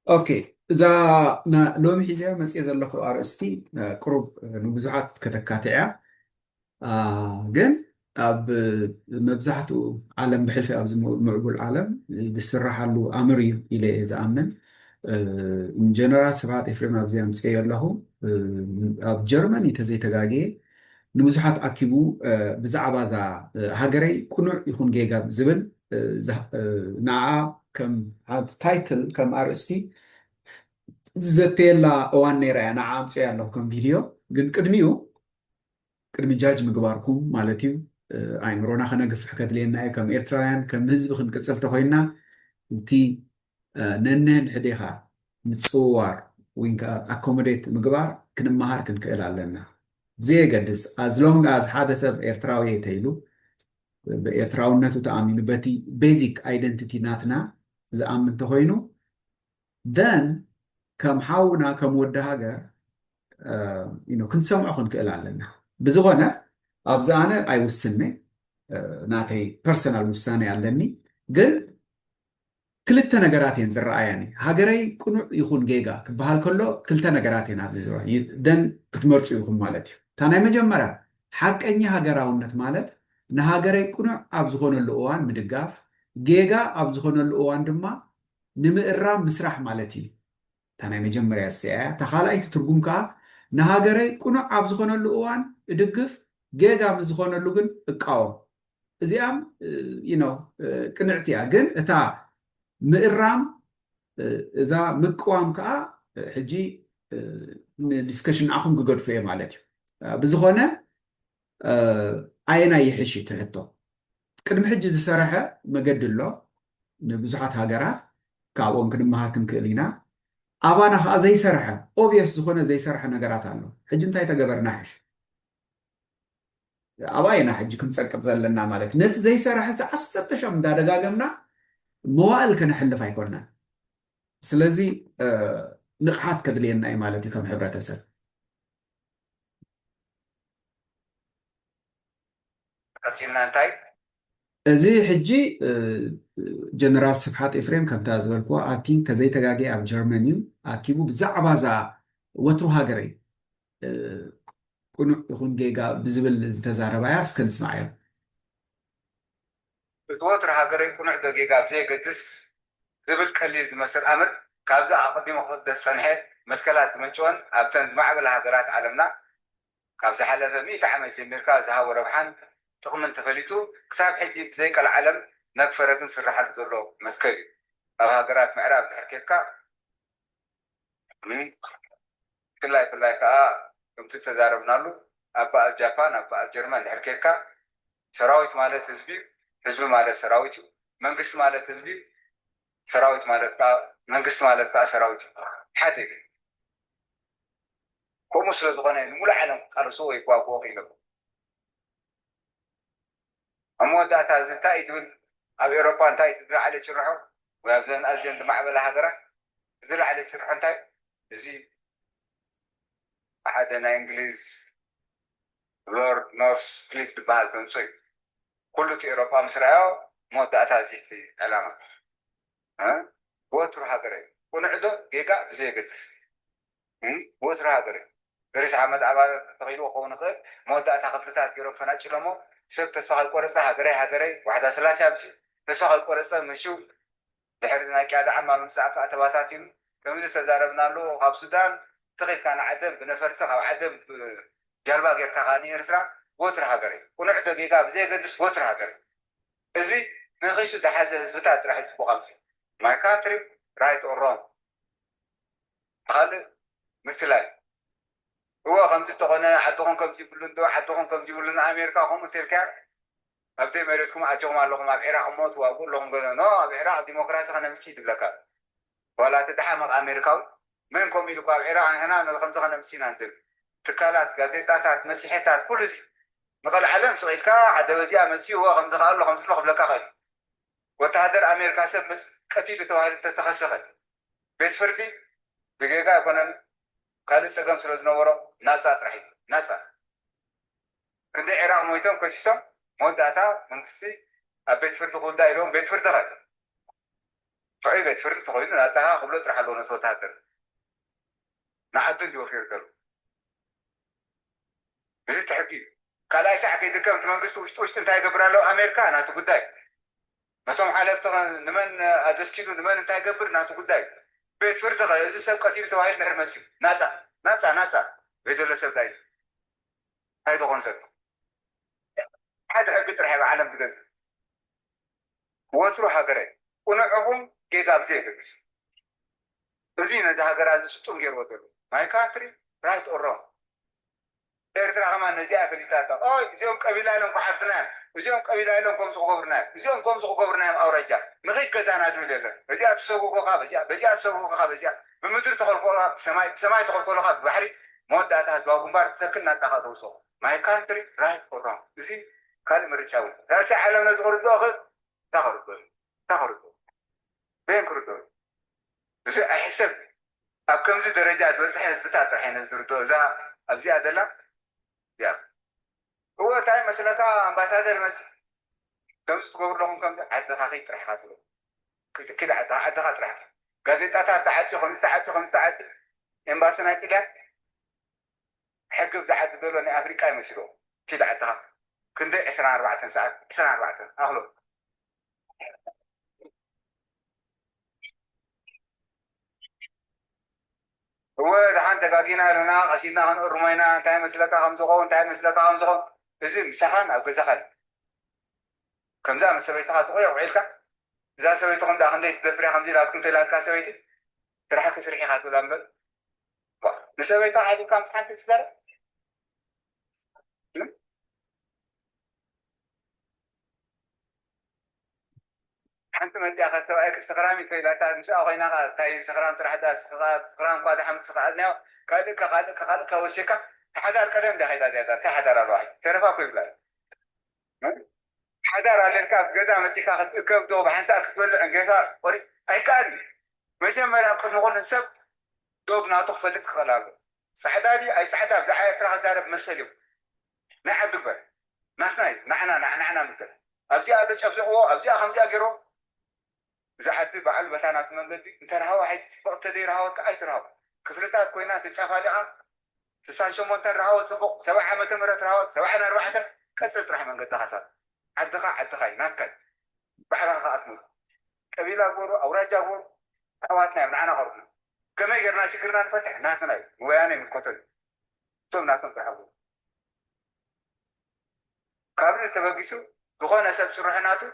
اوكي اذا لومي حزيا مسئ ዘለኹ ኣርእስቲ ቅሩብ ንብዙሓት ከተካትዕያ ግን ኣብ መብዛሕትኡ ዓለም ብሕልፊ ኣብዚ ምዕቡል ዓለም ዝስራሓሉ ኣምር እዩ ኢለ እየ ዝኣምን ጀነራል ስብሓት ኤፍሬም ኣብዚኣ ምፅአ ኣለኹ ኣብ ጀርመን ተዘይተጋግየ ንብዙሓት ኣኪቡ ብዛዕባ እዛ ሃገረይ ቁኑዕ ይኹን ጌጋ ዝብል ንዓ ከም ታይትል ከም ኣርእስቲ ዘተየላ እዋን ነይራ እያ ንዓ ኣምፅአ ኣለኹ ከም ቪድዮ ግን ቅድሚ ጃጅ ምግባርኩም ማለት እዩ ኣይምሮና ከነግፍሕ ከድልየና እዩ ከም ኤርትራውያን ከም ህዝቢ ክንቅፅል እንተኮይንና እቲ ነንሕድኻ ምፅውዋር ወይ ከዓ ኣኮሞዴት ምግባር ክንመሃር ክንክእል ኣለና ብዘየገድስ ኣዝ ሎንግ ኣዝ ሓደ ሰብ ኤርትራዊ እንተይሉ ብኤርትራውነቱ ተኣሚኑ በቲ ቤዚክ ኣይደንቲቲ ናትና ዝኣምን እንተኮይኑ ደን ከም ሓውና ከም ወዲ ሃገር ክንሰምዖ ክንክእል ኣለና ብዝኾነ ኣብዚ ኣነ ኣይውስነ ናተይ ፐርሰናል ውሳነ ኣለኒ ግን ክልተ ነገራት እየን ዝረኣያኒ ሃገረይ ቁኑዕ ይኹን ጌጋ ክበሃል ከሎ ክልተ ነገራት እየን ኣብዚ ዝረአ ደን ክትመርፁ ይኹም ማለት እዩ እታ ናይ መጀመርያ ሓቀኛ ሃገራውነት ማለት ንሃገረይ ቁኑዕ ኣብ ዝኾነሉ እዋን ምድጋፍ ጌጋ ኣብ ዝኾነሉ እዋን ድማ ንምእራም ምስራሕ ማለት እዩ እታ ናይ መጀመርያ እዚኣ እታ ካልኣይቲ ትርጉም ከዓ ንሃገረይ ቁኑዕ ኣብ ዝኾነሉ እዋን እድግፍ ጌጋ ምስ ዝኾነሉ ግን እቃወም እዚኣም ቅንዕቲ እያ ግን እታ ምእራም እዛ ምቅዋም ከዓ ሕጂ ንዲስከሽን ንዓኹም ክገድፉ እየ ማለት እዩ ብዝኾነ ኣየና ይሕሽ ትሕቶ ቅድሚ ሕጂ ዝሰርሐ መገዲ ኣሎ ንብዙሓት ሃገራት ካብኦም ክንመሃር ክንክእል ኢና ኣባና ከዓ ዘይሰርሐ ኦብቪየስ ዝኾነ ዘይሰርሐ ነገራት ኣሎ ሕጂ እንታይ ተገበርና ሕሽ ኣባይና ሕጂ ክንፀቅጥ ዘለና ማለት ነቲ ዘይሰርሐ ዓሰርተ ሸም እንዳደጋገምና መዋእል ከነሕልፍ ኣይኮንናን ስለዚ ንቕሓት ከድልየና እዩ ማለት እዩ ከም ሕብረተሰብ ቀፂልና እንታይ እዚ ሕጂ ጀነራል ስብሓት ኤፍሬም ከምታ ዝበልክዎ ኣኪን ተዘይተጋግየ ኣብ ጀርመን እዩ ኣኪቡ ብዛዕባ እዛ ወትሩ ሃገረይ ቁኑዕ ይኹን ጌጋ ብዝብል ዝተዛረባያ እስከ ንስማዕ እዮም እቲ ወትሩ ሃገረይ ቁኑዕ ጌጋ ብዘየገድስ ዝብል ቀሊል ዝመስል ኣምር ካብዚ ኣቐዲሙ ክፍደስ ፀንሐ መትከላት ዝመንጭወን ኣብተን ዝማዕበላ ሃገራት ዓለምና ካብ ዝሓለፈ 100 ዓመት ጀሚርካ ዝሃቦ ረብሓን ጥቕምን ተፈሊጡ ክሳብ ሕጂ ብዘይቀል ዓለም ነግፈረግን ስራሓሉ ዘሎ መስከል እዩ ኣብ ሃገራት ምዕራብ ድሕር ኬድካ ብፍላይ ከዓ ከምቲ ተዛረብናሉ ኣብ በኣል ጃፓን ኣብ በኣል ጀርመን ድሕር ኬድካ ሰራዊት ማለት ህዝቢ ህዝቢ ማለት ሰራዊት እዩ መንግስቲ ማለት ህዝቢ ሰራዊት ማለት ከዓ መንግስቲ ማለት ከዓ ሰራዊት እዩ ሓደ ግን ከምኡ ስለ ዝኾነ ንሙሉእ ዓለም ቃልሶ ወይ ጓግኦ ኢሎም ኣብ መወዳእታ እዚ እንታይ እዩ ዝብል ኣብ ኤውሮፓ እንታይ ዝለዓለ ጭርሖ ወይ ኣብዘን ኣዝየን ዝማዕበላ ሃገራት ዝለዓለ ጭርሖ እንታይ እዚ ሓደ ናይ እንግሊዝ ሎርድ ኖርስ ክሊፍ ዝበሃል ተምፆ እዩ ኩሉ እቲ ኤውሮፓ ምስ ረኣዮ መወዳእታ እዚ ዕላማ ወትሩ ሃገረይ ቁኑዕ ዶ ጌጋ ብዘየገድስ ወትሩ ሃገረይ ገሪስ ዓመት ኣባላት ተኺሉ ክኸውን ይኽእል መወዳእታ ክፍልታት ገይሮም ፈናጭሎሞ ሰብ ተስፋ ከይቆረፀ ሃገረይ ዋሕዳ ስላሴ ኣምፂ ተስፋ ከይቆረፀ ምሽው ድሕሪ ናይ ቅያዳ ዓማ ምምፃእ ከዓ ተባታትዩ ከምዚ ተዛረብናሉ ካብ ሱዳን ተኺልካ ንዓደም ብነፈርቲ ካብ ዓደም ጀልባ ጌርካ ከዓ ንኤርትራ ወትሩ ሃገረይ ቁኑዕ ዶ ጌጋ ብዘየገድስ ወትሩ ሃገረይ እዚ ንኺሱ ዝሓዘ ህዝብታት ጥራሕ ዝፅቡቕ ከምዚ ማይ ካንትሪ ራይት ኦር ሮንግ ካልእ ምትላይ هو خمسة تقنا حتىهم كم تقولون دو حتىهم كم تقولون أمريكا هم تلك أبدي مريتكم حتىهم علىهم أبعراق موت وأقول لهم قالوا نو أبعراق ديمقراطية خلنا نمشي لك ولا تتحمل أمريكا منكم يلقوا أبعراق هنا نخمسة خلنا نمشي عندك تكالات قضيتات مسيحيات كل شيء مثل علم صغير كا حدا وزي أمسي هو خمسة قال له خمسة لقب لك خير وتهدر أمريكا سب كتير توارد تتخسخ بيت فردي بيجا يكون ካልእ ፀገም ስለ ዝነበሮ ናፃ ጥራሕ እዩ ናፃ ክንደ ዕራቅ ሞይቶም ከሲሶም መወዳእታ መንግስቲ ኣብ ቤት ፍርዲ ክውዳ ኢሎም ቤት ፍርዲ ኸ فأي فرد تقولين لا تها قبل تروح على نصوص هذا نحن جو في الكل بس تحكي كلا ساعة كده كم تمام بس وش تنتهي قبل لو أمريكا ناس قداي ما توم حالة طبعا نمن أدرسكيلو نمن انتهي قبل ناس قداي بيت فرد غير إذا سب كثير تواعد نهر مسيو ناسا بيت ولا سب دايس هاي ده كونسبت هذا حب تروح على عالم بجد وتروح هكذا ونعهم كيف بس زين إذا هكذا ستون غير وتلو my country right or wrong ኤርትራ ከማ ነዚኣ ፈሊጣታ ኦይ እዚኦም ቀቢላ ኢሎም ክሓርትና እዚኦም ቀቢላ ኢሎም ከምዚ ክገብሩና እዚኦም ከምዚ ክገብሩና እዮም ኣውራጃ ንኸይድ ገዛና ድብል የለን በዚኣ ትሰጉጎካ በዚኣ ትሰጉጎካ በዚኣ ብምድሪ ተኸልኮልካ ሰማይ ተኸልኮልካ ብባሕሪ መወዳእታ ህዝባዊ ግንባር ትተክል ናጣኻ ተውስኦ ማይ ካንትሪ ራይት ኦር ሮንግ እዚ ካልእ ምርጫ እውን ራሲ ዓለምና ዝኽርድኦ ኽ ታኸርዶ ቤን ክርዶ እዚ ኣይሕሰብ ኣብ ከምዚ ደረጃ ዝበፅሐ ህዝብታት ጥራሕ ዓይነት ዝርድኦ እዛ ኣብዚኣ ዘላ يا هو تاي مسألة أمباسادر مس كم تقول لهم كم عدد خاطر رح خاطر كده عدد خاطر رح قاعدين تعاد شو خمس ساعات إمباسنا كده حقق ده عدد دول أنا أفريقيا مسيرو كده عدد كنت 24 ساعة 24 أهلو هو ده عن دقاقينا لنا غسينا عن أرمينا تاي مسألة خمسون تاي مسألة خمسون إذا مسخن أو جزخن كم زمان سويتها تغير وعيلك إذا سويتهم داخل ده تدفري خمسين لازم تلاقي كاسويتي تروح كسرحي هاتو لامبل نسويتها هذه كم سنة تزار حنت من دي أخذ سواء استقرامي في لا تنسى أغينا تاي استقرام تروح ده استقرام قاعد حمد استقرامنا كذا كوشيكا تحضر كلام ده هيدا تحضر الواحد تعرفها كيف لا حضر على الكاف جدا مسيكا كيف دوب حنسا كتبل إنجازا وري أي كان مثل ما نقول نقول نسب دوب ناطق فلك خلاص سعدالي أي سعدا بزحية ترى دارب مسلم نحن دبر نحن مثل أبزي أبز شفزقه أبزي خمسة أجرو زحت بعل بتاعنا من بدي أنت رهوا حيت سبقت لي رهوا كأي رهوا كفلتات كوينات تشافى لها تسان شو مونتن رهوا سبق سبعة متر مرة رهوا سبعة أنا أربعة كسرت رح من قد حصل عدخا ناكل بعدها خاطمه قبيلة قولوا أو رجع قول أواتنا معنا غربنا كما يقرنا سكرنا نفتح ناتنا ويانا من قتل ثم ناتنا تحول قبل تبقيسو دخونا سب شرحناتو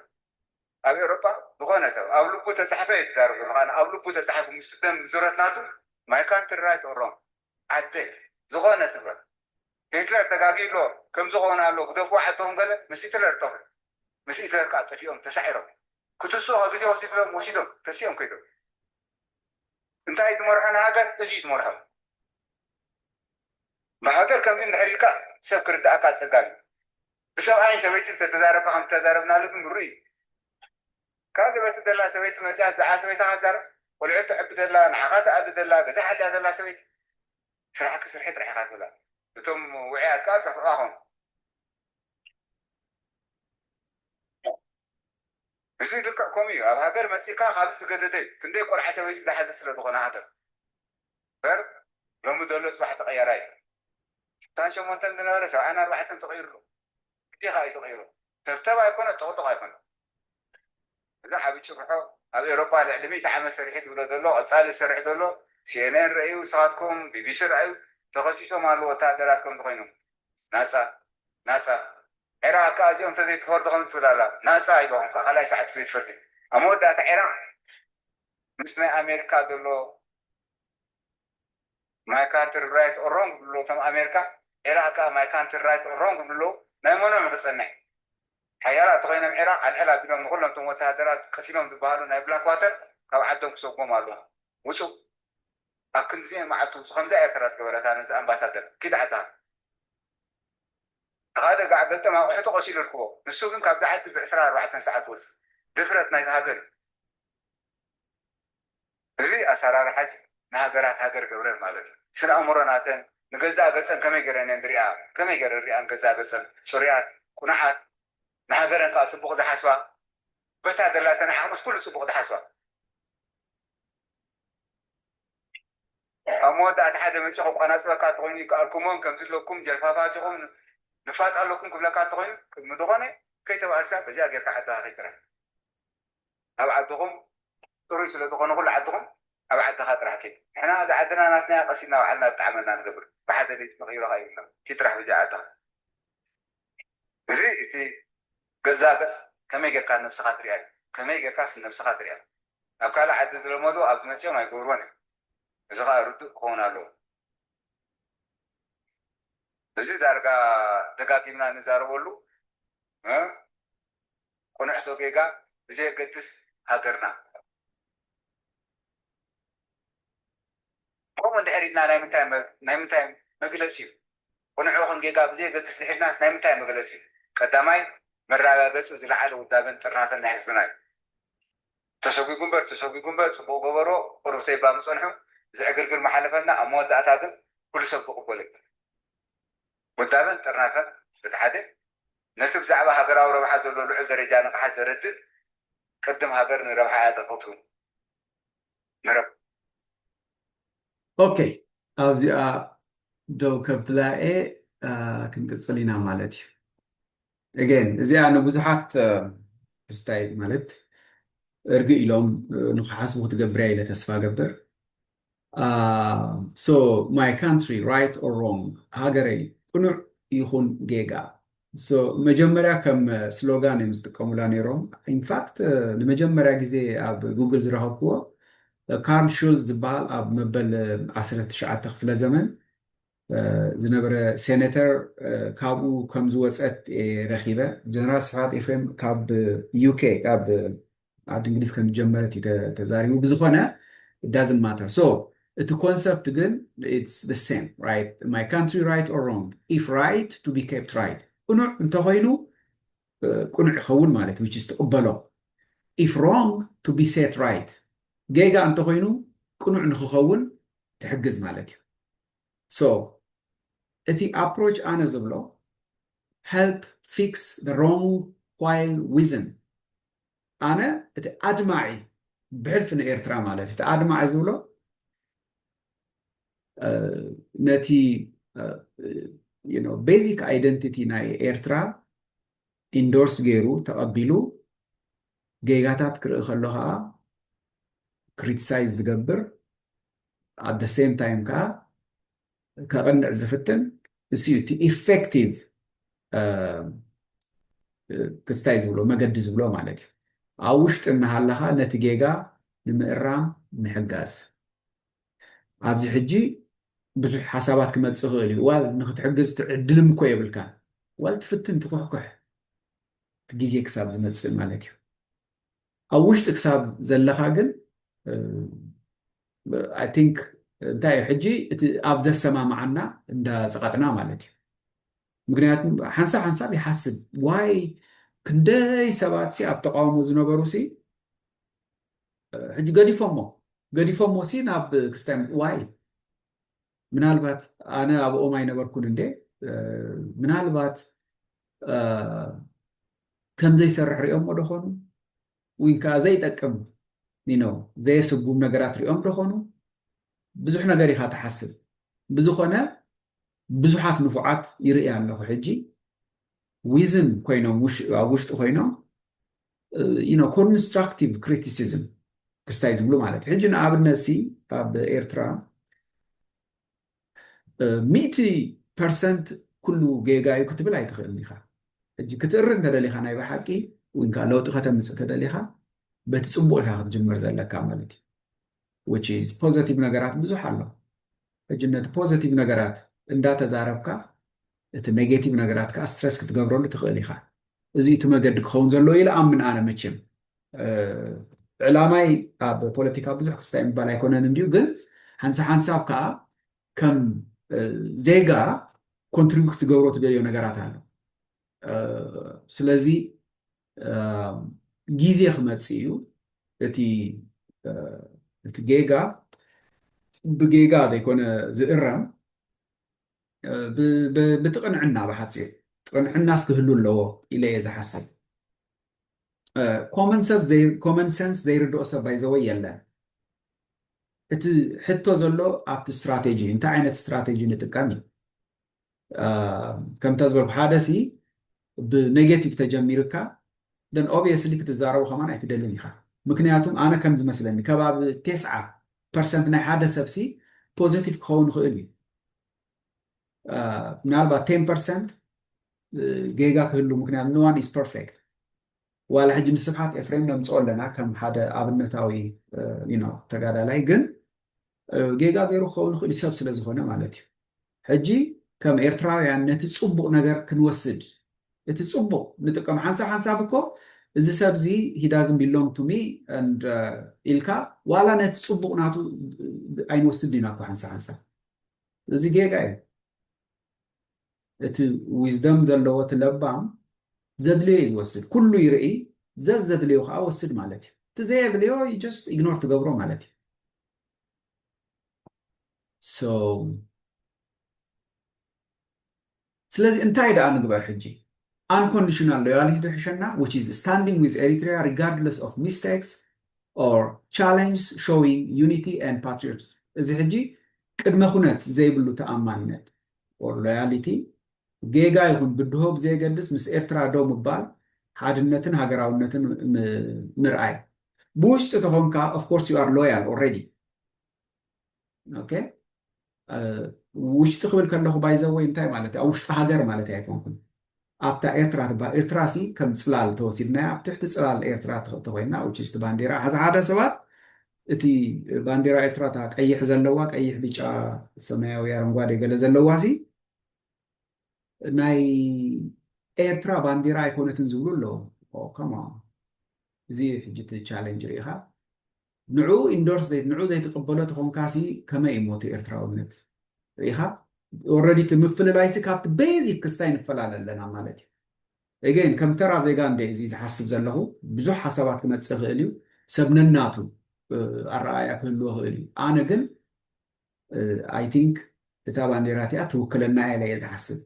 أو أوروبا دخونا سب أو لبو تسحبه يتدارو أو لبو تسحبه مستدام زورتناتو ما كان ترايت أورام عدي دخونا سب هتلر تقاقي له كم زغونا له قدفوا حتهم قال مسيتلر طبعا مسيتلر قاعد اليوم تسعيرهم كتسوها قزي وسيتلر موسيدهم تسيهم كده انت هاي تمرحنا هاجر تزيد مرحب ما هاجر كم دين حريقة سكر الدعاء سجاني بس هاي سويت تتدارب هم تداربنا لكم بري كذا بس دللا سويت مساج دعاء سويت هذا ولعت عبد الله نعقات عبد الله بس حد هذا الله سويت شرحك سرحت رح يقاتل لا بتم وعيات كاسة فراهم بس يدك كومي هاجر مسيكا خالص قدتي كندي يقول حسويت لحدث لدغنا هذا فر لما دولت واحد تغيراي تانشو مونتن دلوره سو انا واحد تغير له دي هاي تغيره ترتبع يكون تغطى يكون اذا حبيت تروحوا ابي اوروبا العلمي تعمل سريحه ولا دلو اصال سريحه دلو CNN رأيو ساعتكم BBC رأيو تغشيشوا مالو وتعدلاتكم تغينوا ناسا عراق أجيهم تزيد فوردهم فلالا ناسا يبون فخلا ساعات في الفرد أمود دات عراق مثل أمريكا دلو my country right or wrong دلو تم أمريكا عراق my country right or wrong دلو نايمونا مخصنع حيالا تغينا عراق الحلا بينهم نقول لهم تم تعدلات كثيرهم ببالو نايبلاك واتر كو عدهم كسوكم مالو وشو أكن زين ما عطوا خمسة أكرات قبلت أنا أمباسادر كده عطها هذا قاعد قلت ما وحده قصير الكوب السوق إنك أبدأ عد بإسرار 4 ساعات وس دفرت نايت هاجر زي أسرار حس نهاجرات هاجر قبل المالك سنة أمورنا تن نجزا قسم كم يجرن ندريا كم يجرن ريا نجزا قسم سوريات كناعات نهاجرن كاسب بقد حسوا بتعدل لا تنحى بس كل سوق بقد حسوا أموت أحد من شخص قناة سباق تقولي كأركمون كم تلوكم جلفافاتكم نفات ألوكم قبل كاتقولي مدغني كي تبغى بجا غير كحدا غيره أبعدهم توريس لو تكون كل عدهم أبعد خاطر حكي إحنا هذا عدنا ناتنا قصينا وحنا تعاملنا نقبل بحد اللي تغيره غيرنا كي تروح بجاعتها زي جزاكس كم يجي كان نفس خاطر يعني كم يجي كاس نفس خاطر يعني أبكال عدد الموضوع أبد مسيا ما يقولونه إذا قارد كونا له بس دارجا دكاكينا نزار بولو ها كنا حدو كيكا بزي كتس هاكرنا قوم دحرينا نايم تايم مجلسي كنا عوخن كيكا بزي كتس دحرنا نايم تايم مجلسي قدامي مرة قص زلعل ودابن ترناتا نحس بناي تسوقي قنبر سبو قبرو قربتي بامصنحو زعقرقر محلفنا أمود أتاقن كل سبو قبولك ودابن ترناتا بتحدث نتب زعبا هاقراو ربحا زلو لعو درجان قحا زردد قدم هاقر نربحا عادة نرب اوكي ابزي دو كبلاء كنقصل ኢና ማለት እዩ again እዚኣ ንብዙሓት ስታይ ማለት እርግእ ኢሎም ንክሓስቡ ክትገብርያ ኢለ ተስፋ ገብር so my country right or wrong ሃገረይ ቅኑዕ ይኹን ጌጋ so መጀመርያ ከም ስሎጋን እዮም ዝጥቀሙላ ነይሮም ኢንፋክት ንመጀመርያ ግዜ ኣብ ጉግል ዝረኸብክዎ ካርል ሹልዝ ዝበሃል ኣብ መበል 19 ክፍለ ዘመን ዝነበረ ሴኔተር ካብኡ ከም ዝወፀት ረኺበ ጀነራል ስብሓት ኤፍሬም ካብ ዩኬ ካብ ዓዲ እንግሊዝ ከም ጀመረት ተዛሪቡ ብዝኾነ it doesn't matter so እቲ ኮንሰፕት ግን it's the same right my country right or wrong if right to be kept right ቅኑዕ እንተኮይኑ ቅኑዕ ይኸውን ማለት which is ተቀበሎ if wrong to be set right ጌጋ እንተኮይኑ ቅኑዕ ንክኸውን ትሕግዝ ማለት እዩ so እቲ approach ኣነ ዝብሎ help fix the wrong while wisdom ኣነ እቲ ኣድማዒ ብሕልፊ ንኤርትራ ማለት እቲ ኣድማዒ ዝብሎ ነቲ ቤዚክ ኣይደንቲቲ ናይ ኤርትራ ኢንዶርስ ገይሩ ተቐቢሉ ጌጋታት ክርኢ ከሎ ከዓ ክሪቲሳይዝ ዝገብር at the same time ከዓ ከቐንዕ ዝፍትን እስዩ እቲ ኢፌክቲቭ ክስታይ ዝብሎ መገዲ ዝብሎ ማለት እዩ ኣብ ውሽጢ እናሃለኻ ነቲ ጌጋ ንምእራም ምሕጋዝ ኣብዚ ሕጂ ብዙሕ ሓሳባት ክመፅእ ይኽእል እዩ ዋል ንክትሕግዝ ትዕድልም እኮ የብልካ ዋል ትፍትን ትኩሕኩሕ እቲ ግዜ ክሳብ ዝመፅእ ማለት እዩ ኣብ ውሽጢ ክሳብ ዘለኻ ግን I think እንታይ እዩ ሕጂ እቲ ኣብ ዘሰማምዓና እንዳፀቐጥና ማለት እዩ ምክንያቱም ሓንሳብ ይሓስብ ዋይ ክንደይ ሰባት ሲ ኣብ ተቃውሞ ዝነበሩ ሲ ሕጂ ገዲፎሞ ሲ ናብ ክስታይ ዋይ ምናልባት ኣነ ኣብ ኦማ ይነበርኩን እንዴ ምናልባት ከምዘይሰርሕ ሪኦም ደኾኑ ወይንካ ዘይጠቅም ዘየስጉም ነገራት ሪኦም ደኾኑ ብዙሕ ነገር ኢኻ ተሓስብ ብዝኾነ ብዙሓት ንፉዓት ይርኢ ኣለኹ ሕጂ ዊዝም ኮይኖም ኣብ ውሽጢ ኮይኖም ኮንስትራክቲቭ ክሪቲሲዝም ክስታይ ዝብሉ ማለት ሕጂ ንኣብነት ሲ ኣብ ኤርትራ 100% ኩሉ ጌጋ እዩ ክትብል ኣይትኽእልን ኢኻ ሕጂ ክትእርእ እንተደሊኻ ናይ ብሓቂ ወይንካ ለውጢ ከተምፅእ ተደሊኻ በቲ ፅቡቅ ኢኻ ክትጅምር ዘለካ ማለት እዩ which is ፖዘቲቭ ነገራት ብዙሕ ኣሎ ሕጂ ነቲ ፖዘቲቭ ነገራት እንዳተዛረብካ እቲ ኔጌቲቭ ነገራት ከዓ ስትረስ ክትገብረሉ ትኽእል ኢኻ እዚ እቲ መገዲ ክኸውን ዘለዎ ኢለ ኣምን ኣነ መቸም ዕላማይ ኣብ ፖለቲካ ብዙሕ ክስታይ ምባል ኣይኮነን እንድዩ ግን ሓንሳብ ከዓ ከም ዜጋ ኮንትሪቢዩት ክትገብሮ ትደልዮ ነገራት ኣሎ ስለዚ ግዜ ክመፅእ እዩ እቲ ጌጋ ብጌጋ ዘይኮነ ዝእረም ብትቕንዕና ብሓፂር ጥቕንዕናስ ክህሉ ኣለዎ ኢለ እየ ዝሓስብ ኮመን ሰንስ ዘይርድኦ ሰብ ባይዘወይ የለን እቲ ሕቶ ዘሎ ኣብቲ ስትራቴጂ እንታይ ዓይነት ስትራቴጂ ንጥቀም እዩ ከምታ ዝበልኩ ሓደ ሲ ብኔጌቲቭ ተጀሚርካ ደን ኦብቪየስሊ ክትዛረቡ ከማን ኣይትደልን ኢኻ ምክንያቱም ኣነ ከም ዝመስለኒ ከባቢ 9% ናይ ሓደ ሰብሲ ፖዚቲቭ ክኸውን ይኽእል እዩ ምናልባት 10% ጌጋ ክህሉ ምክንያቱ ንዋን ኢስ ፐርፌክት ዋላ ሕጂ ንስብሓት ኤፍሬም ነምፅኦ ኣለና ከም ሓደ ኣብነታዊ ተጋዳላይ ግን ጌጋ ገይሩ ክኸውን ይኽእል ሰብ ስለ ዝኾነ ማለት እዩ ሕጂ ከም ኤርትራውያን ነቲ ፅቡቕ ነገር ክንወስድ እቲ ፅቡቕ ንጥቀም ሓንሳብ እኮ እዚ ሰብ እዚ he doesn't belong to me and ኢልካ ዋላ ነቲ ፅቡቕ ናቱ ኣይንወስድ ኢና እኮ ሓንሳብ እዚ ጌጋ እዩ እቲ ዊዝደም ዘለዎ እቲ ለባም ዘድልዮ እዩ ዝወስድ ኩሉ ይርኢ ዘድልዮ ከዓ ወስድ ማለት እዩ እቲ ዘየድልዮ just ኢግኖር ትገብሮ ማለት እዩ ስለዚ እንታይ ደኣ ንግበር ሕጂ unconditional loyalty ድሕሸና which is standing with Eritrea regardless of mistakes or challenge showing unity and patriotism እዚ ሕጂ ቅድመ ኩነት ዘይብሉ ተኣማንነት or loyalty ጌጋ ይሁን ብድሆብ ዘይገልጽ ምስ ኤርትራ ዶ ምባል ሓድነትን ሃገራውነትን ምርኣይ ብውሽጢ ተኾንካ of course you are loyal already okay ውሽጢ ክብል ከለኹ ባይዘወይ እንታይ ማለት ኣብ ውሽጢ ሃገር ማለት ኣይኮንኩን ኣብታ ኤርትራ ትባል ኤርትራ ሲ ከም ፅላል ተወሲድናያ ኣብ ትሕቲ ፅላል ኤርትራ ተኾይና which is ባንዴራ ሓደ ሰባት እቲ ባንዴራ ኤርትራ ታ ቀይሕ ዘለዋ ቀይሕ ቢጫ ሰማያዊ አረንጓዴ ገለ ዘለዋ ሲ ናይ ኤርትራ ባንዴራ ኣይኮነትን ዝብሉ ኣለዎ come on እዚ ሕጂ እቲ ቻሌንጅ ሪኢኻ ንዑ ኢንዶርስ ንዑ ዘይተቀበሎ ተኾንካሲ ከመይ ይሞት ኤርትራውነት ሪኢኻ ኦልሬዲ ትምፍልላይሲ ካብቲ ቤዚክ ክስታይ ንፈላለ ኣለና ማለት እዩ again ከም ተራ ዜጋ እንደ እዚ ዝሓስብ ዘለኹ ብዙሕ ሓሳባት ክመፅእ ይኽእል እዩ ሰብነናቱ ኣረኣያ ክህልዎ ይኽእል እዩ ኣነ ግን I think እታ ባንዴራ እቲኣ ትውክለና እየ ዝሓስብ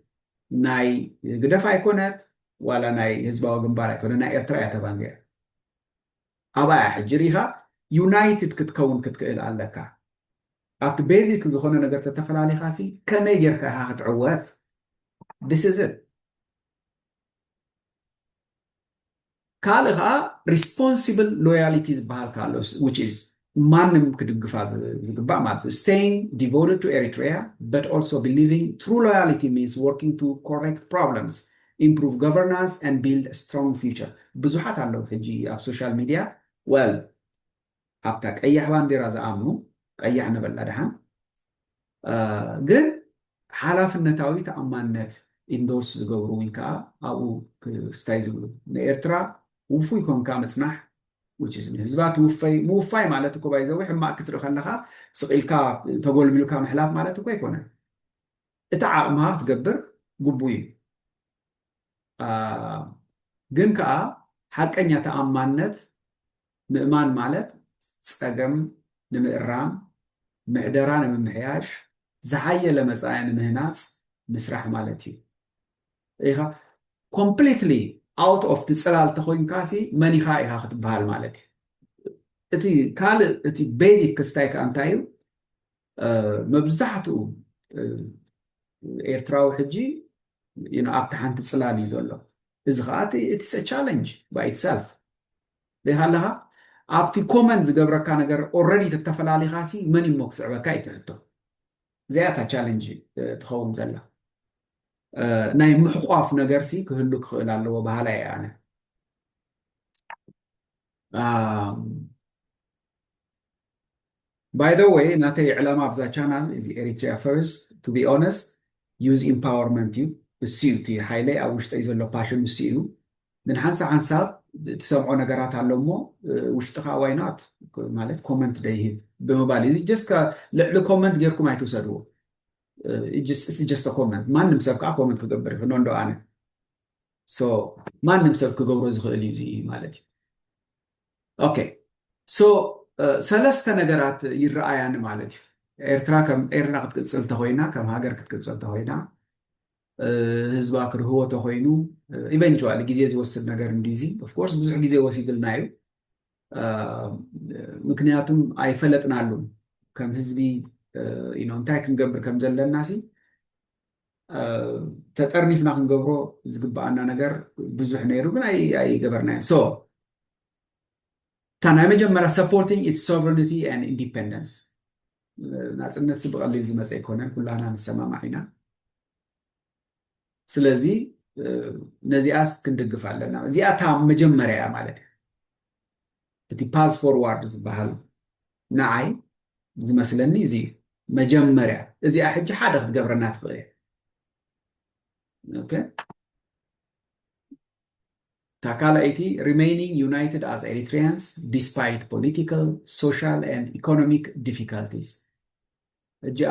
ናይ ግደፍ ኣይኮነት ዋላ ናይ ህዝባዊ ግንባር ኣይኮነ ናይ ኤርትራ እያ ተባንዴራ ኣብኣ ሕጂ ሪኢኻ ዩናይትድ ክትከውን ክትክእል ኣለካ ኣብቲ ቤዚክ ዝኾነ ነገር ተተፈላለኻ ሲ ከመይ ጌርካ ኢኻ ክትዕወት this is it ካልእ ከዓ responsible loyalty ዝበሃል ካሎ which is ማንም ክድግፋ ዝግባእ ማለት እዩ staying devoted to Eritrea but also believing true loyalty means working to correct problems improve governance and build a strong future ብዙሓት ኣለዉ ሕጂ ኣብ ሶሻል ሚድያ well ኣብታ ቀያሕ ባንዴራ ዝኣምኑ ቀያሕ ንበላ ድሓን ግን ሓላፍነታዊ ተኣማንነት ኢንዶርስ ዝገብሩ ወይ ከዓ ኣብኡ ክስታይ ዝብሉ ንኤርትራ ውፉይ ኮንካ ምፅናሕ which is ህዝባት ምውፋይ ማለት እኮ ባይዘው ሕማቅ ክትርኢ ከለኻ ስቂልካ ተጎልቢልካ ምሕላፍ ማለት እኮ ኣይኮነን እቲ ዓቕምኻ ክትገብር ግቡእ እዩ ግን ከዓ ሓቀኛ ተኣማንነት ምእማን ማለት ፀገም ንምእራም ምዕደራ ንምምሕያሽ ዝሓየለ መፃኢ ንምህናፅ ምስራሕ ማለት እዩ ኢኻ ኮምፕሊትሊ out of the ፅላል ተኾይንካሲ መኒኻ ኢኻ ክትበሃል ማለት እዩ እቲ ካልእ እቲ ቤዚክ ክስታይ ከዓ እንታይ እዩ መብዛሕትኡ ኤርትራዊ ሕጂ ኣብቲ ሓንቲ ፅላል እዩ ዘሎ እዚ ከዓ it is a challenge by itself ሪኢኻ ኣለኻ ኣብቲ ኮመንት ዝገብረካ ነገር ኦልሬዲ ተተፈላለኻሲ መን እሞ ክስዕበካ ይትሕቶ እዚኣ እታ ቻሌንጅ ትኸውን ዘላ ናይ ምሕቋፍ ነገርሲ ክህሉ ክኽእል ኣለዎ ባህላ እየ ኣነ by the way ናተይ ዕላማ ኣብዛ ቻናል እዚ ኤሪትሪያ ፈርስት to be honest use empowerment እዩ እሱ እዩ እቲ ሓይለይ ኣብ ውሽጠይ ዘሎ ፓሽን እሱ እዩ ግን ሓንሳብ ትሰምዖ ነገራት ኣሎ እሞ ውሽጥኻ ዋይናት ማለት ኮመንት ደይህብ ብምባል እዚ ጀስት ልዕሊ ኮመንት ጌርኩም ኣይትውሰድዎ it's just a comment ማንም ሰብ ከዓ ኮመንት ክገብር ይኽእል እንዶ ኣነ so ማንም ሰብ ክገብሮ ዝኽእል እዩ እዚ ማለት እዩ ኦኬ so ሰለስተ ነገራት ይረኣያኒ ማለት እዩ ኤርትራ ክትቅፅል ተኾይና ከም ሃገር ክትቅፅል ተኾይና ህዝባ ክርህቦ ተኾይኑ ኢቨንቹዋሊ ግዜ ዝወስድ ነገር እንዲዚ ኦፍኮርስ ብዙሕ ግዜ ወሲድልና እዩ ምክንያቱም ኣይፈለጥናሉን ከም ህዝቢ እንታይ ክንገብር ከም ዘለና ሲ ተጠርኒፍና ክንገብሮ ዝግባአና ነገር ብዙሕ ነይሩ ግን ኣይገበርናዮ ሶ እታ ናይ መጀመርያ ሰፖርቲንግ ኢትስ ሶቨረኒቲ ኤንድ ኢንዲፔንደንስ ናፅነት ብቐሊሉ ዝመፀ ኣይኮነን ኩላና ንሰማማዕ ኢና ስለዚ ነዚኣስ ክንድግፍ ኣለና እዚኣ እታ መጀመርያ እያ ማለት እዩ እቲ ፓዝ ፎርዋርድ ዝበሃል ንዓይ ዝመስለኒ እዚ እዩ መጀመርያ እዚኣ ሕጂ ሓደ ክትገብረና ትኽእል እያ ኦኬ Takalaiti remaining united as Eritreans despite political, social, and economic difficulties.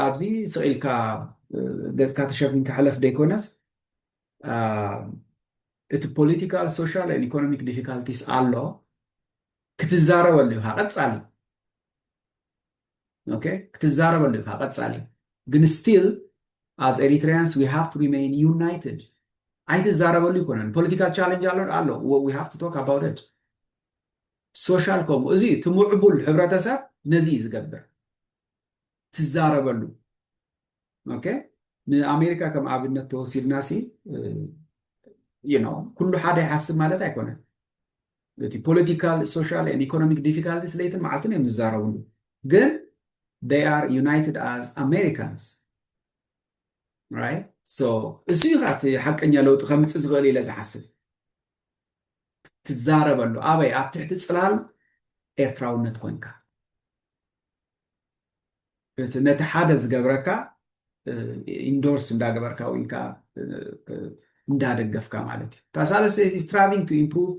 Abzi sa'ilka gazka tashafin kahalaf dekonas it political, social, and economic difficulties allo ክትዛረ ወልዩ ሃቀጻሊ okay ክትዛረ ወልዩ ሃቀጻሊ ግን still as Eritreans we have to remain united ኣይትዛረበሉ ይኮነን ፖለቲካል ቻሌንጅ ኣሎ we have to talk about it ሶሻል ኮም እዚ ትሙዕቡል ሕብረተሰብ ነዚ ዝገብር ትዛረበሉ ኦኬ ንኣሜሪካ ከም ኣብነት ተወሲድናሲ ኩሉ ሓደ ይሓስብ ማለት ኣይኮነን እቲ ፖለቲካል ሶሻል ኤንድ ኢኮኖሚክ ዲፊካልቲስ ለይትን መዓልትን እዮም ዝዛረብሉ ግን they are united as Americans right so እዚ ኻት ሓቀኛ ለውጥ ከምጽእ ዝኽእል ኢለ ዝሓስብ ትዛረበሉ ኣበይ ኣብ ትሕቲ ጽላል ኤርትራውነት ኮንካ እቲ ነቲ ሓደ ዝገብረካ ኢንዶርስ እንዳገበርካ ወይንካ እንዳደገፍካ ማለት እዩ ታሳለሰ is striving to improve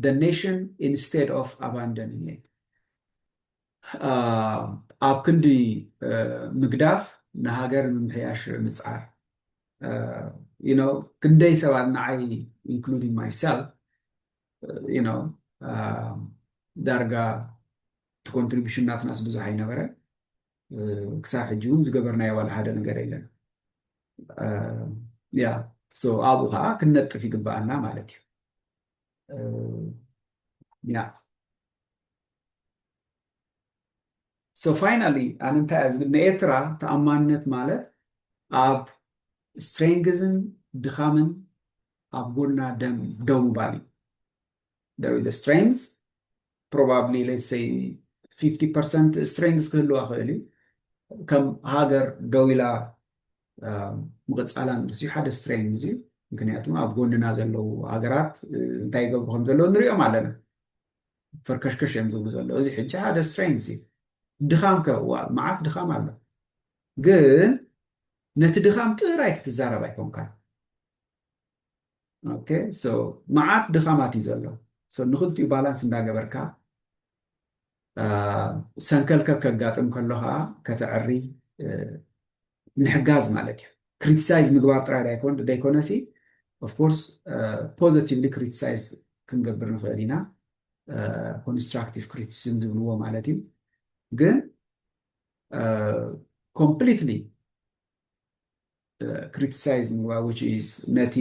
the nation instead of abandoning it ኣብ ክንዲ ምግዳፍ ንሃገር ምምሕያሽ ምጽዓር ክንደይ ሰባት ንዓይ including myself ዳርጋ እቲ ኮንትሪቢሽን ናትናስ ብዙሕ ኣይነበረ ክሳብ ሕጂ እውን ዝገበርናዮ ዋላ ሓደ ነገር የለን ያ ሶ ኣብኡ ከዓ ክንነጥፍ ይግባአና ማለት እዩ ያ ሶ ፋይናሊ ኣነ እንታይ እያ ዝብል ንኤርትራ ተኣማንነት ማለት ኣብ ስትሬንግዝን ድኻምን ኣብ ጎና ደው ምባል እዩ there is a strength probably let's say 50% strength ክህልዋ ክእል እዩ ከም ሃገር ደው ኢላ ምቕፃላን ርሲዩ ሓደ ስትሬንግዝ እዩ ምክንያቱም ኣብ ጎንና ዘለው ሃገራት እንታይ ይገብሩ ከም ዘለው ንሪኦም ኣለና ፈርከሽከሽ እዮም ዝብሉ ዘለው እዚ ሕጂ ሓደ ስትሬንግዝ እዩ ድኻም ከዋ መዓት ድኻም ኣሎ ግን ነቲ ድኻም ጥራይ ክትዛረብ ኣይኮንካ ኦኬ ሶ መዓት ድኻማት እዩ ዘሎ ሶ ንኽልቲኡ ባላንስ እንዳገበርካ ሰንከልከል ከጋጥም ከሎ ከዓ ከተዕሪ ንሕጋዝ ማለት እዩ ክሪቲሳይዝ ምግባር ጥራይ ደይኮነሲ ኦፍኮርስ ፖዚቲቭሊ ክሪቲሳይዝ ክንገብር ንኽእል ኢና ኮንስትራክቲቭ ክሪቲሲዝም ዝብልዎ ማለት እዩ ግን ኮምፕሊትሊ ክሪቲሳይዝ ምግባር which is ነቲ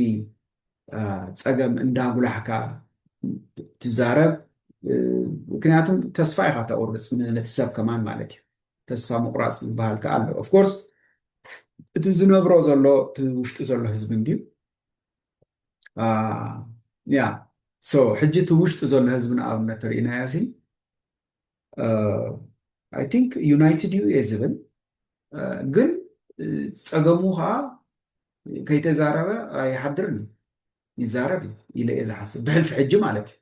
ፀገም እንዳጉላሕካ ትዛረብ ምክንያቱም ተስፋ ኢኻ ተቆርፅ ነቲ ሰብ ከማን ማለት እዩ ተስፋ ምቁራፅ ዝበሃል ከዓ ኣሎ ኦፍኮርስ እቲ ዝነብሮ ዘሎ እቲ ውሽጢ ዘሎ ህዝቢ እንድዩ ያ ሶ ሕጂ እቲ ውሽጢ ዘሎ ህዝቢ ንኣብነት ርኢናዮሲ I think ዩናይትድ እዩ እየ ዝብል ግን ፀገሙ ከዓ ከይተዛረበ ኣይሓድርን ይዛረብ ኢለ እየ ዝሓስብ ብሕልፊ ሕጂ ማለት እዩ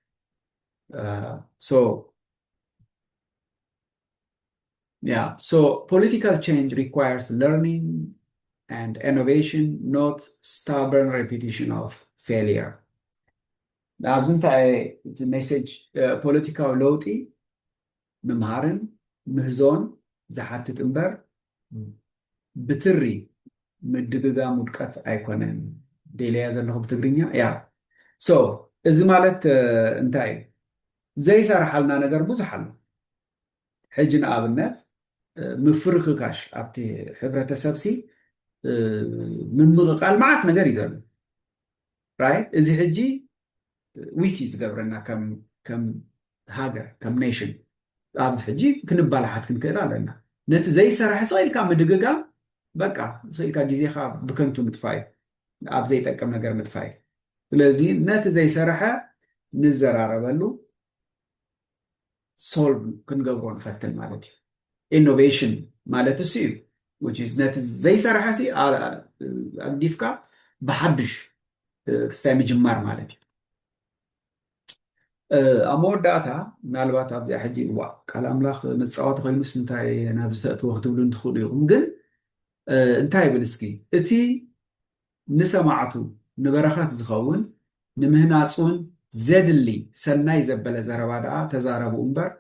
so political change requires learning and innovation, not stubborn repetition of failure. ኣብዚ እንታይ እቲ ሜሴጅ ፖለቲካዊ ለውጢ ምምሃርን ምህዞን ዝሓትት እምበር ብትሪ ምድግጋም ውድቀት ኣይኮነን ደልያ ዘለኹ ብትግርኛ ያ ሶ እዚ ማለት እንታይ እዩ ዘይሰርሓልና ነገር ብዙሕ ኣሎ ሕጂ ንኣብነት ምፍርክካሽ ኣብቲ ሕብረተሰብሲ ምምቕቃል መዓት ነገር እዩ ዘሎ ራይት እዚ ሕጂ ዊኪ ዝገብረና ከም ሃገር ከም ኔሽን ኣብዚ ሕጂ ክንባላሓት ክንክእል ኣለና ነቲ ዘይሰርሐ ስኢልካ ምድግጋም በቃ ስኢልካ ግዜኻ ብከንቱ ምጥፋይ ኣብ ዘይጠቅም ነገር ምጥፋይ ስለዚ ነቲ ዘይሰርሐ ንዘራረበሉ ሶልቭ ክንገብሮ ንፈትን ማለት እዩ ኢኖቬሽን ማለት እሱ እዩ ነቲ ዘይሰርሐ ኣግዲፍካ ብሓድሽ ክስታይ ምጅማር ማለት እዩ ኣብ መወዳእታ ምናልባት ኣብዚኣ ሕጂ ቃል ኣምላኽ መፃወቲ ኮይኑስ እንታይ ናብ ዝተእትዎ ክትብሉ እንትኽእሉ ኢኹም ግን እንታይ ይብል እስኪ እቲ ንሰማዕቱ ንበረኸት ዝኸውን ንምህናፁን ዘድሊ ሰናይ ዘበለ ዘረባ ደኣ ተዛረቡ እምበር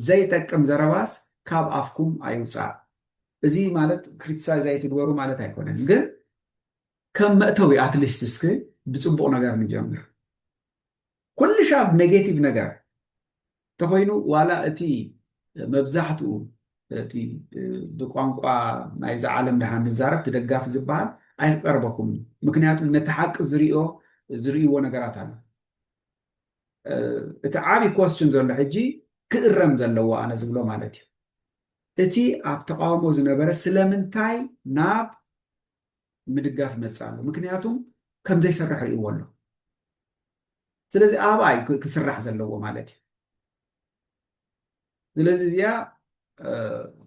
ዘይጠቅም ዘረባስ ካብ ኣፍኩም ኣይውፃእ እዚ ማለት ክሪቲሳይዝ ኣይትግበሩ ማለት ኣይኮነን ግን ከም መእተዊ ኣትሊስት እስኪ ብፅቡቅ ነገር ንጀምር ኩሉ ሻብ ኔጌቲቭ ነገር ተኮይኑ ዋላ እቲ መብዛሕትኡ እቲ ብቋንቋ ናይዚ ዓለም ድሃ ንዛረብ ትደጋፊ ዝበሃል ኣይቀርበኩም ምክንያቱም ነቲ ሓቂ ዝርእይዎ ነገራት ኣሎ እቲ ዓብይ ኮስችን ዘሎ ሕጂ ክእረም ዘለዎ ኣነ ዝብሎ ማለት እዩ እቲ ኣብ ተቃውሞ ዝነበረ ስለምንታይ ናብ ምድጋፍ መፅእ ኣሎ ምክንያቱም ከምዘይሰርሕ ርእይዎ ኣሎ ስለዚ ኣብኣይ ክስራሕ ዘለዎ ማለት እዩ ስለዚ እዚኣ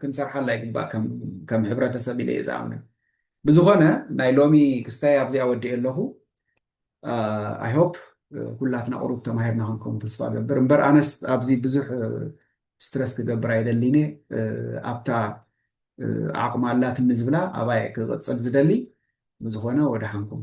ክንሰርሓላ ይግባእ ከም ሕብረተሰብ ኢለ ዝኣምነ ብዝኾነ ናይ ሎሚ ክስታይ ኣብዚኣ ወዲእ ኣለኹ ኣይ ሆፕ ኩላትና ቁሩብ ተማሂርና ክንከውን ተስፋ ገብር እምበር ኣነስ ኣብዚ ብዙሕ ስትረስ ክገብር ኣይደሊኒ ኣብታ ዓቕሚ ኣላትኒ ዝብላ ኣባይ ክቕፅል ዝደሊ ብዝኾነ ወደ ሓንኩም